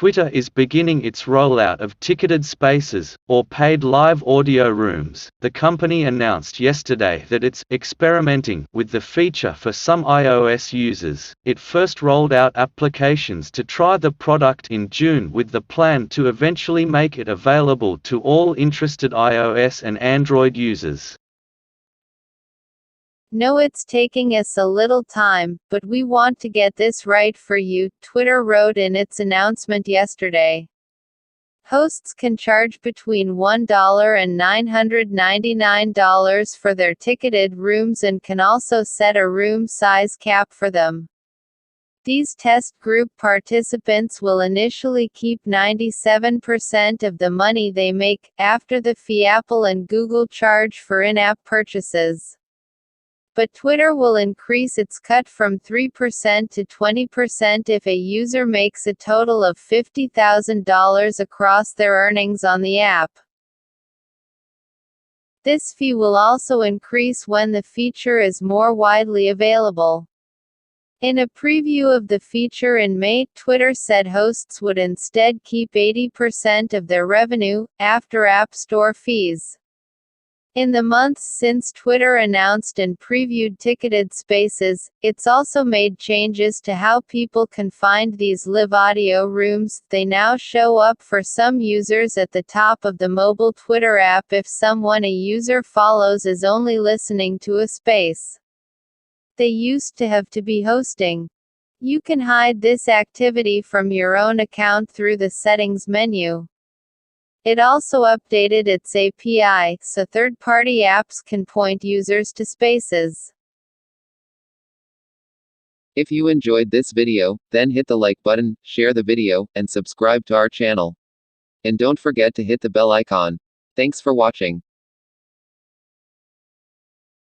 Twitter is beginning its rollout of ticketed spaces, or paid live audio rooms. The company announced yesterday that it's experimenting with the feature for some iOS users. It first rolled out applications to try the product in June with the plan to eventually make it available to all interested iOS and Android users. "Know it's taking us a little time, but we want to get this right for you," Twitter wrote in its announcement yesterday. Hosts can charge between $1 and $999 for their ticketed rooms and can also set a room size cap for them. These test group participants will initially keep 97% of the money they make, after the fee Apple and Google charge for in-app purchases. But Twitter will increase its cut from 3% to 20% if a user makes a total of $50,000 across their earnings on the app. This fee will also increase when the feature is more widely available. In a preview of the feature in May, Twitter said hosts would instead keep 80% of their revenue, after App Store fees. In the months since Twitter announced and previewed ticketed spaces, it's also made changes to how people can find these live audio rooms. They now show up for some users at the top of the mobile Twitter app if someone a user follows is only listening to a space they used to have to be hosting. You can hide this activity from your own account through the Settings menu. It also updated its API, so third-party apps can point users to spaces. If you enjoyed this video, then hit the like button, share the video, and subscribe to our channel. And don't forget to hit the bell icon. Thanks for watching.